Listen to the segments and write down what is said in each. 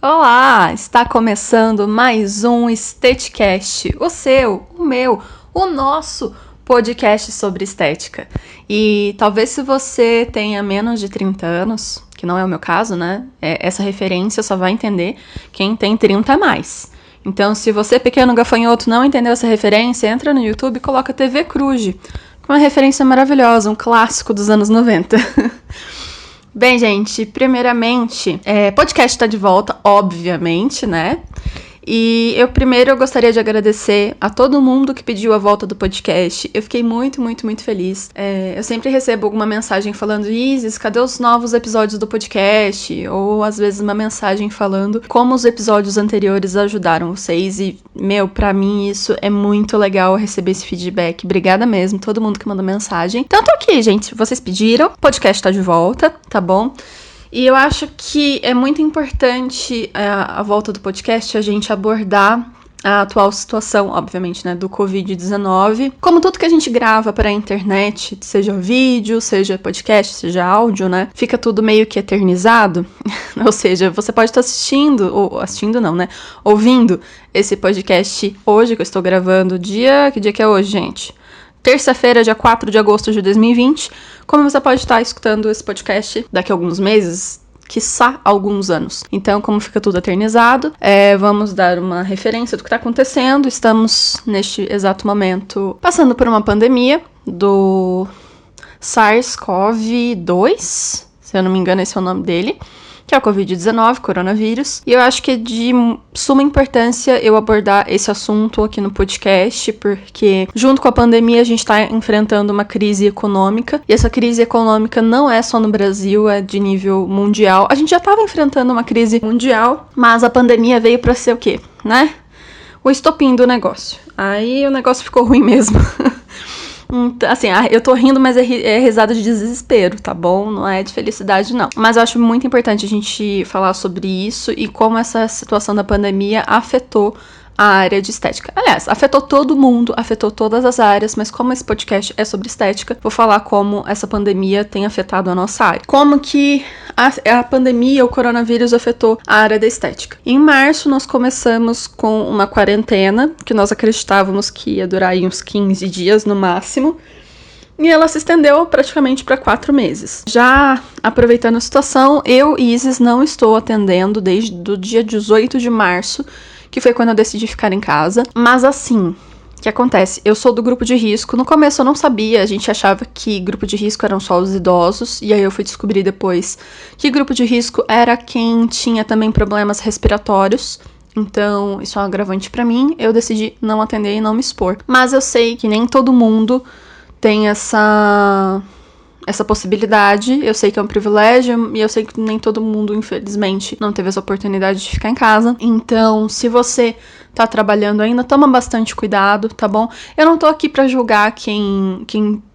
Olá! Está começando mais um Esteticast, o seu, o meu, o nosso podcast sobre estética. E talvez se você tenha menos de 30 anos, que não é o meu caso, né? Essa referência só vai entender quem tem 30 a mais. Então, se você, pequeno gafanhoto, não entendeu essa referência, entra no YouTube e coloca TV Cruz, que é uma referência maravilhosa, um clássico dos anos 90. Bem, gente, primeiramente, podcast tá de volta, obviamente, né? E eu gostaria de agradecer a todo mundo que pediu a volta do podcast. Eu fiquei muito feliz. Eu sempre recebo alguma mensagem falando: Isis, cadê os novos episódios do podcast? Ou às vezes uma mensagem falando como os episódios anteriores ajudaram vocês. E, pra mim isso é muito legal receber esse feedback. Obrigada mesmo, todo mundo que mandou mensagem. Então tô aqui, gente, vocês pediram, o podcast tá de volta, tá bom? E eu acho que é muito importante a volta do podcast a gente abordar a atual situação, obviamente, né, do Covid-19. Como tudo que a gente grava para a internet, seja vídeo, seja podcast, seja áudio, né, fica tudo meio que eternizado. Ou seja, você pode estar ouvindo esse podcast hoje que eu estou gravando. Que dia que é hoje, gente? Terça-feira, dia 4 de agosto de 2020, como você pode estar escutando esse podcast daqui a alguns meses, quiçá alguns anos. Então, como fica tudo eternizado, vamos dar uma referência do que está acontecendo. Estamos, neste exato momento, passando por uma pandemia do SARS-CoV-2, se eu não me engano esse é o nome dele, que é o Covid-19, coronavírus. E eu acho que é de suma importância eu abordar esse assunto aqui no podcast, porque junto com a pandemia a gente está enfrentando uma crise econômica, e essa crise econômica não é só no Brasil, é de nível mundial. A gente já estava enfrentando uma crise mundial, mas a pandemia veio para ser o quê, né? O estopim do negócio. Aí o negócio ficou ruim mesmo. Assim, eu tô rindo, mas é risada de desespero, tá bom? Não é de felicidade, não. Mas eu acho muito importante a gente falar sobre isso e como essa situação da pandemia afetou a área de estética. Aliás, afetou todo mundo, afetou todas as áreas, mas como esse podcast é sobre estética, vou falar como essa pandemia tem afetado a nossa área. Como que a pandemia, o coronavírus, afetou a área da estética. Em março, nós começamos com uma quarentena, que nós acreditávamos que ia durar aí uns 15 dias no máximo, e ela se estendeu praticamente para 4 meses. Já aproveitando a situação, eu, Isis, não estou atendendo desde o dia 18 de março, que foi quando eu decidi ficar em casa. Mas assim, o que acontece? Eu sou do grupo de risco. No começo eu não sabia, a gente achava que grupo de risco eram só os idosos, e aí eu fui descobrir depois que grupo de risco era quem tinha também problemas respiratórios. Então, isso é um agravante pra mim, eu decidi não atender e não me expor. Mas eu sei que nem todo mundo tem essa possibilidade, eu sei que é um privilégio e eu sei que nem todo mundo, infelizmente, não teve essa oportunidade de ficar em casa. Então, se você tá trabalhando ainda, toma bastante cuidado, tá bom? Eu não tô aqui pra julgar quem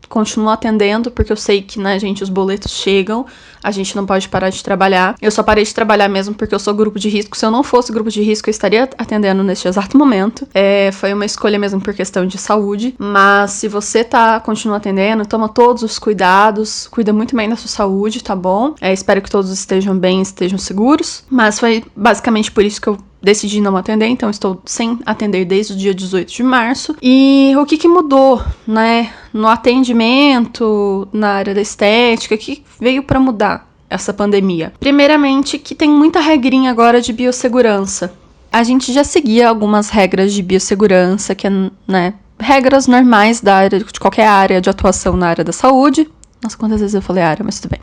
continua atendendo, porque eu sei que, né, gente, os boletos chegam, a gente não pode parar de trabalhar. Eu só parei de trabalhar mesmo porque eu sou grupo de risco. Se eu não fosse grupo de risco, eu estaria atendendo neste exato momento. Foi uma escolha mesmo por questão de saúde. Mas se você continua atendendo, toma todos os cuidados, cuida muito bem da sua saúde, tá bom? Espero que todos estejam bem, estejam seguros. Mas foi basicamente por isso que eu decidi não atender, então estou sem atender desde o dia 18 de março. E o que mudou, né, no atendimento, na área da estética, o que veio para mudar essa pandemia? Primeiramente, que tem muita regrinha agora de biossegurança. A gente já seguia algumas regras de biossegurança, que é, né, regras normais da área, de qualquer área de atuação na área da saúde. Nossa, quantas vezes eu falei área, mas tudo bem.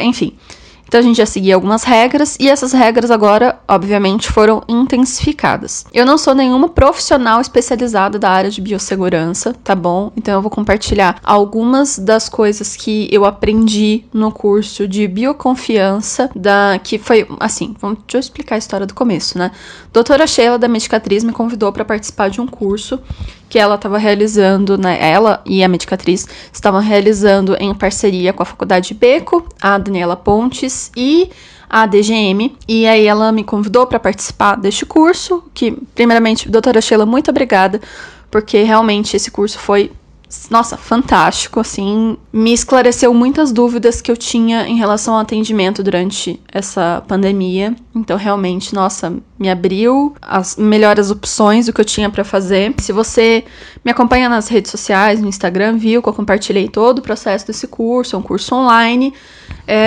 Enfim. Então a gente já seguia algumas regras, e essas regras agora, obviamente, foram intensificadas. Eu não sou nenhuma profissional especializada da área de biossegurança, tá bom? Então eu vou compartilhar algumas das coisas que eu aprendi no curso de bioconfiança, que foi, assim, deixa eu explicar a história do começo, né? Doutora Sheila, da Medicatriz, me convidou para participar de um curso que ela estava realizando, né? Ela e a Medicatriz estavam realizando em parceria com a Faculdade Beco, a Daniela Pontes e a DGM, e aí ela me convidou para participar deste curso, que, primeiramente, doutora Sheila, muito obrigada, porque realmente esse curso foi nossa, fantástico, assim, me esclareceu muitas dúvidas que eu tinha em relação ao atendimento durante essa pandemia. Então, realmente, nossa, me abriu as melhores opções do que eu tinha pra fazer. Se você me acompanha nas redes sociais, no Instagram, viu que eu compartilhei todo o processo desse curso, é um curso online.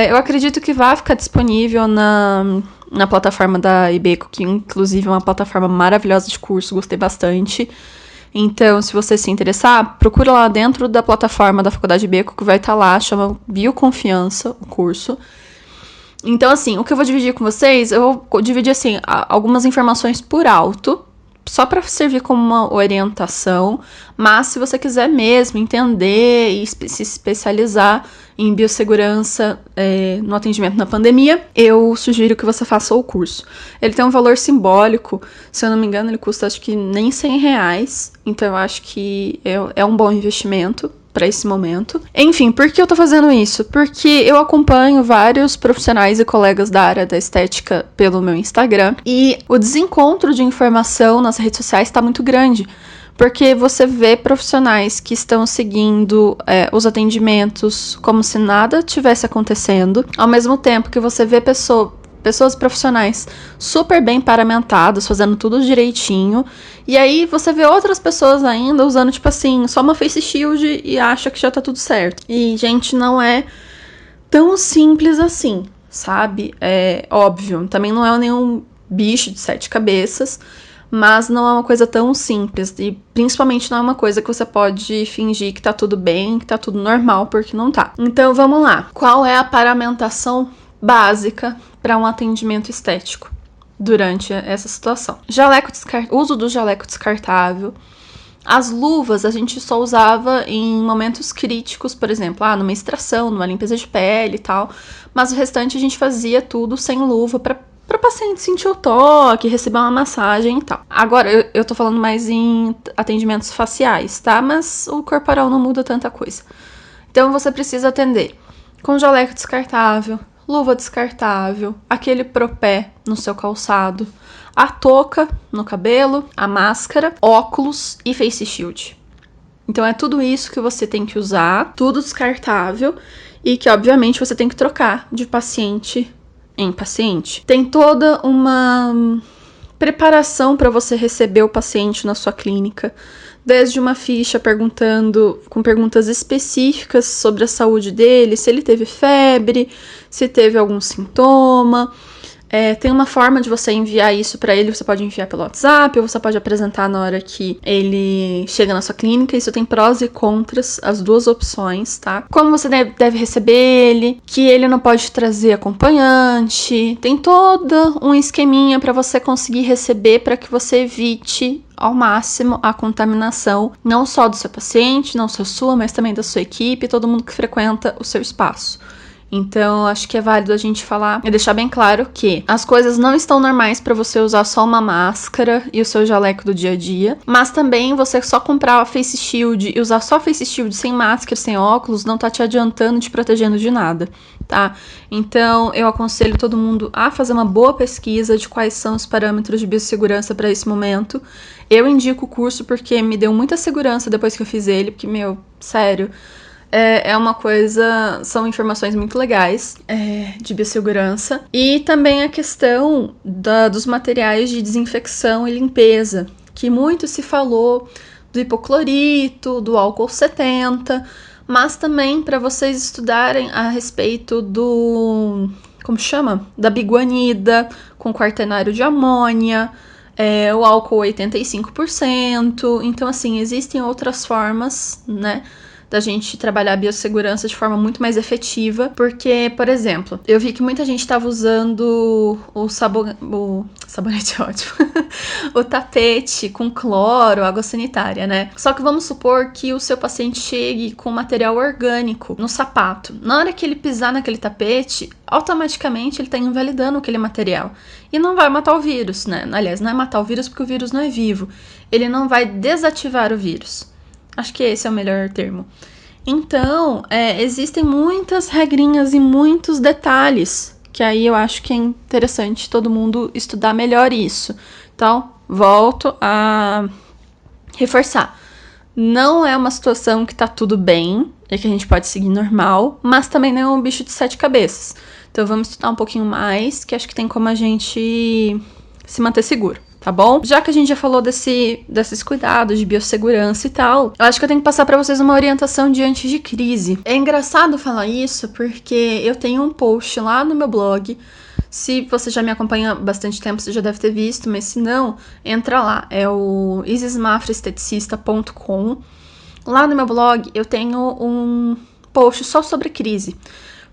Eu acredito que vai ficar disponível na plataforma da Ibeco, que inclusive é uma plataforma maravilhosa de curso, gostei bastante. Então, se você se interessar, procura lá dentro da plataforma da Faculdade Ibeco, que vai estar lá, chama Bioconfiança, o curso. Então, assim, o que eu vou dividir com vocês, eu vou dividir, assim, algumas informações por alto, só para servir como uma orientação, mas se você quiser mesmo entender e se especializar em biossegurança no atendimento na pandemia, eu sugiro que você faça o curso. Ele tem um valor simbólico, se eu não me engano, ele custa acho que nem R$100, então eu acho que é um bom investimento para esse momento. Enfim, por que eu tô fazendo isso? Porque eu acompanho vários profissionais e colegas da área da estética pelo meu Instagram e o desencontro de informação nas redes sociais está muito grande. Porque você vê profissionais que estão seguindo os atendimentos como se nada tivesse acontecendo, ao mesmo tempo que você vê pessoas profissionais super bem paramentadas, fazendo tudo direitinho. E aí você vê outras pessoas ainda usando, tipo assim, só uma face shield e acha que já tá tudo certo. E, gente, não é tão simples assim, sabe? É óbvio, também não é nenhum bicho de 7 cabeças, mas não é uma coisa tão simples. E principalmente não é uma coisa que você pode fingir que tá tudo bem, que tá tudo normal, porque não tá. Então, vamos lá. Qual é a paramentação básica para um atendimento estético durante essa situação? Uso do jaleco descartável. As luvas a gente só usava em momentos críticos, por exemplo, numa extração, numa limpeza de pele e tal, mas o restante a gente fazia tudo sem luva para o paciente sentir o toque, receber uma massagem e tal. Agora, eu tô falando mais em atendimentos faciais, tá? Mas o corporal não muda tanta coisa. Então, você precisa atender com jaleco descartável, luva descartável, aquele propé no seu calçado, a touca no cabelo, a máscara, óculos e face shield. Então é tudo isso que você tem que usar, tudo descartável e que obviamente você tem que trocar de paciente em paciente. Tem toda uma preparação para você receber o paciente na sua clínica, desde uma ficha com perguntas específicas sobre a saúde dele, se ele teve febre, se teve algum sintoma. Tem uma forma de você enviar isso para ele, você pode enviar pelo WhatsApp, ou você pode apresentar na hora que ele chega na sua clínica. Isso tem prós e contras, as duas opções, tá? Como você deve receber ele, que ele não pode trazer acompanhante, tem todo um esqueminha para você conseguir receber, para que você evite ao máximo a contaminação, não só do seu paciente, não só sua, mas também da sua equipe, todo mundo que frequenta o seu espaço. Então, acho que é válido a gente falar e deixar bem claro que as coisas não estão normais para você usar só uma máscara e o seu jaleco do dia a dia, mas também você só comprar a face shield e usar só a face shield sem máscara, sem óculos, não tá te adiantando, te protegendo de nada, tá? Então, eu aconselho todo mundo a fazer uma boa pesquisa de quais são os parâmetros de biossegurança para esse momento. Eu indico o curso porque me deu muita segurança depois que eu fiz ele, porque, sério, é uma coisa, são informações muito legais de biossegurança. E também a questão dos materiais de desinfecção e limpeza, que muito se falou do hipoclorito, do álcool 70, mas também para vocês estudarem a respeito da biguanida com quaternário de amônia, o álcool 85%. Então, assim, existem outras formas, né, da gente trabalhar a biossegurança de forma muito mais efetiva, porque, por exemplo, eu vi que muita gente estava usando o sabonete ótimo, o tapete com cloro, água sanitária, né? Só que vamos supor que o seu paciente chegue com material orgânico no sapato. Na hora que ele pisar naquele tapete, automaticamente ele está invalidando aquele material. E não vai matar o vírus, né? Aliás, não é matar o vírus porque o vírus não é vivo. Ele não vai desativar o vírus. Acho que esse é o melhor termo. Então, existem muitas regrinhas e muitos detalhes, que aí eu acho que é interessante todo mundo estudar melhor isso. Então, volto a reforçar. Não é uma situação que tá tudo bem, é que a gente pode seguir normal, mas também não é um bicho de 7 cabeças. Então vamos estudar um pouquinho mais, que acho que tem como a gente se manter seguro, tá bom? Já que a gente já falou desses cuidados de biossegurança e tal, eu acho que eu tenho que passar pra vocês uma orientação diante de crise. É engraçado falar isso porque eu tenho um post lá no meu blog. Se você já me acompanha há bastante tempo, você já deve ter visto, mas se não, entra lá. É o isismafraesteticista.com. Lá no meu blog eu tenho um post só sobre crise.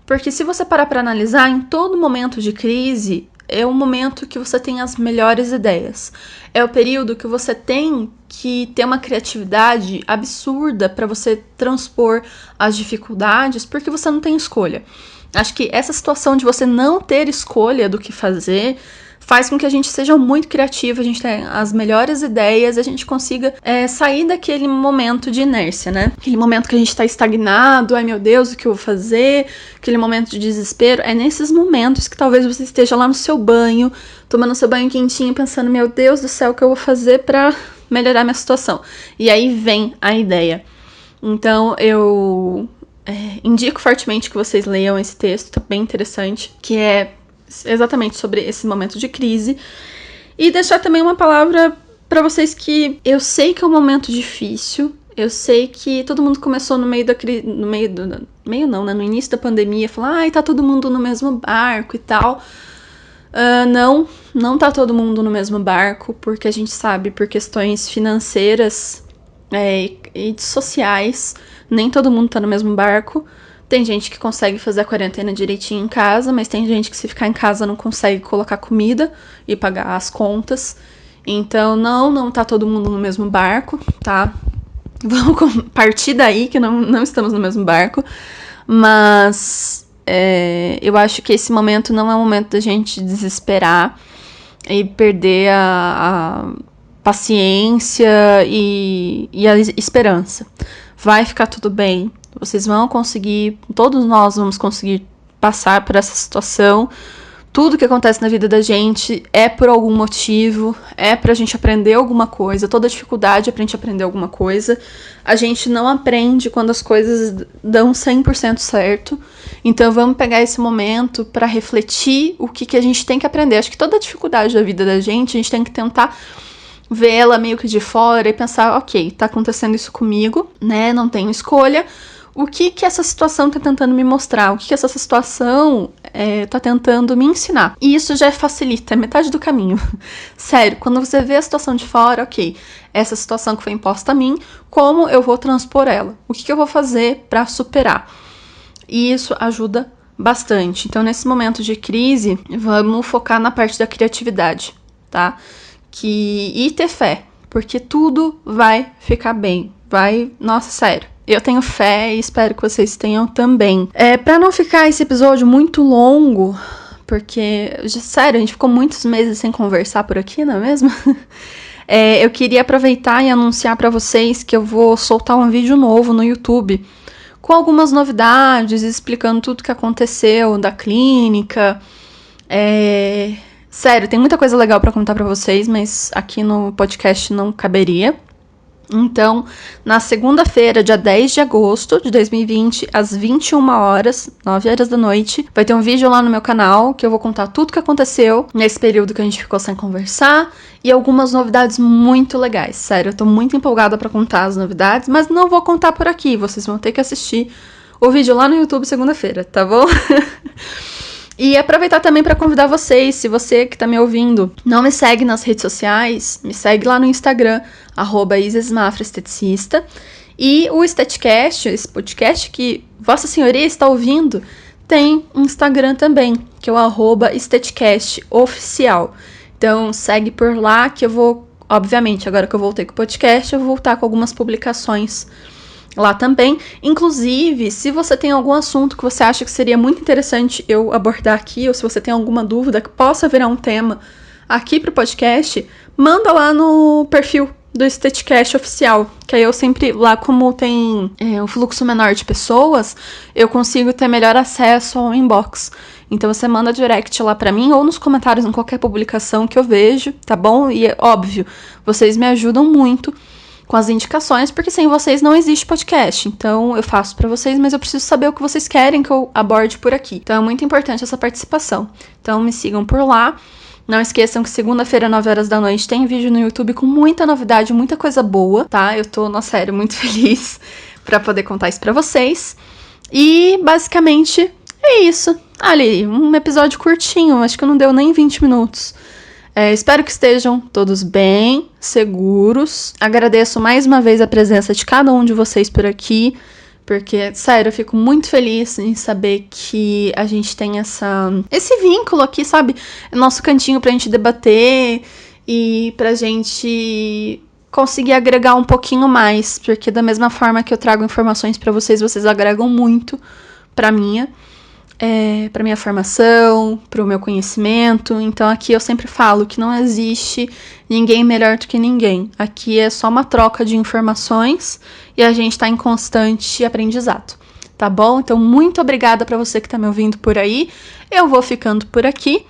Porque se você parar para analisar, em todo momento de crise, é o momento que você tem as melhores ideias. É o período que você tem que ter uma criatividade absurda para você transpor as dificuldades, porque você não tem escolha. Acho que essa situação de você não ter escolha do que fazer faz com que a gente seja muito criativo, a gente tenha as melhores ideias, a gente consiga sair daquele momento de inércia, né? Aquele momento que a gente tá estagnado, ai meu Deus, o que eu vou fazer? Aquele momento de desespero. É nesses momentos que talvez você esteja lá no seu banho, tomando seu banho quentinho, pensando, meu Deus do céu, o que eu vou fazer pra melhorar minha situação? E aí vem a ideia. Então, eu indico fortemente que vocês leiam esse texto, tá bem interessante, que é exatamente sobre esse momento de crise. E deixar também uma palavra pra vocês que eu sei que é um momento difícil, eu sei que todo mundo começou no início da pandemia, falar, ai, tá todo mundo no mesmo barco e tal. Não tá todo mundo no mesmo barco, porque a gente sabe, por questões financeiras e sociais, nem todo mundo tá no mesmo barco. Tem gente que consegue fazer a quarentena direitinho em casa, mas tem gente que se ficar em casa não consegue colocar comida e pagar as contas. Então não tá todo mundo no mesmo barco, tá? Vamos partir daí que não estamos no mesmo barco. Mas eu acho que esse momento não é o momento da gente desesperar e perder a paciência e a esperança. Vai ficar tudo bem. Vocês vão conseguir, todos nós vamos conseguir passar por essa situação. Tudo que acontece na vida da gente é por algum motivo, é pra gente aprender alguma coisa. Toda dificuldade é pra gente aprender alguma coisa. A gente não aprende quando as coisas dão 100% certo. Então vamos pegar esse momento pra refletir o que a gente tem que aprender. Acho que toda dificuldade da vida da gente, a gente tem que tentar ver ela meio que de fora e pensar, ok, tá acontecendo isso comigo, né? Não tenho escolha. O que essa situação tá tentando me mostrar? O que essa situação tá tentando me ensinar? E isso já facilita, é metade do caminho. Sério, quando você vê a situação de fora, ok, essa situação que foi imposta a mim, como eu vou transpor ela? O que eu vou fazer pra superar? E isso ajuda bastante. Então, nesse momento de crise, vamos focar na parte da criatividade, tá? E ter fé, porque tudo vai ficar bem. Nossa, sério. Eu tenho fé e espero que vocês tenham também. Pra não ficar esse episódio muito longo, porque, sério, a gente ficou muitos meses sem conversar por aqui, não é mesmo? Eu queria aproveitar e anunciar pra vocês que eu vou soltar um vídeo novo no YouTube com algumas novidades, explicando tudo que aconteceu da clínica. Sério, tem muita coisa legal pra contar pra vocês, mas aqui no podcast não caberia. Então, na segunda-feira, dia 10 de agosto de 2020, às 21 horas, 9 horas da noite, vai ter um vídeo lá no meu canal que eu vou contar tudo que aconteceu nesse período que a gente ficou sem conversar e algumas novidades muito legais. Sério, eu tô muito empolgada pra contar as novidades, mas não vou contar por aqui, vocês vão ter que assistir o vídeo lá no YouTube segunda-feira, tá bom? E aproveitar também para convidar vocês, se você que tá me ouvindo não me segue nas redes sociais, me segue lá no Instagram, @isismafraesteticista. E o Esteticast, esse podcast que Vossa Senhoria está ouvindo, tem um Instagram também, que é o @esteticast_oficial. Então segue por lá que eu vou, obviamente, agora que eu voltei com o podcast, eu vou voltar com algumas publicações lá também. Inclusive, se você tem algum assunto que você acha que seria muito interessante eu abordar aqui, ou se você tem alguma dúvida que possa virar um tema aqui pro podcast, manda lá no perfil do Esteticast oficial, que aí eu sempre, lá como tem um fluxo menor de pessoas, eu consigo ter melhor acesso ao inbox. Então você manda direct lá pra mim, ou nos comentários em qualquer publicação que eu vejo, tá bom? E é óbvio, vocês me ajudam muito com as indicações, porque sem vocês não existe podcast. Então eu faço pra vocês, mas eu preciso saber o que vocês querem que eu aborde por aqui. Então é muito importante essa participação. Então me sigam por lá. Não esqueçam que segunda-feira, 9 horas da noite, tem vídeo no YouTube com muita novidade, muita coisa boa, tá? Eu tô, na sério, muito feliz pra poder contar isso pra vocês. E, basicamente, é isso. Ali, um episódio curtinho, acho que não deu nem 20 minutos. Espero que estejam todos bem, seguros. Agradeço mais uma vez a presença de cada um de vocês por aqui, porque, sério, eu fico muito feliz em saber que a gente tem esse vínculo aqui, sabe? Nosso cantinho pra gente debater e pra gente conseguir agregar um pouquinho mais, porque da mesma forma que eu trago informações pra vocês, vocês agregam muito pra minha formação, pro meu conhecimento. Então aqui eu sempre falo que não existe ninguém melhor do que ninguém. Aqui é só uma troca de informações e a gente tá em constante aprendizado, tá bom? Então muito obrigada pra você que tá me ouvindo por aí. Eu vou ficando por aqui,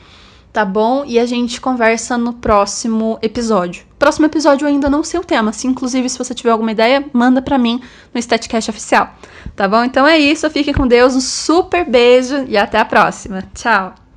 tá bom? E a gente conversa no próximo episódio. Próximo episódio eu ainda não sei o tema. Inclusive, se você tiver alguma ideia, manda pra mim no StatCast oficial. Tá bom? Então é isso. Fiquem com Deus. Um super beijo e até a próxima. Tchau!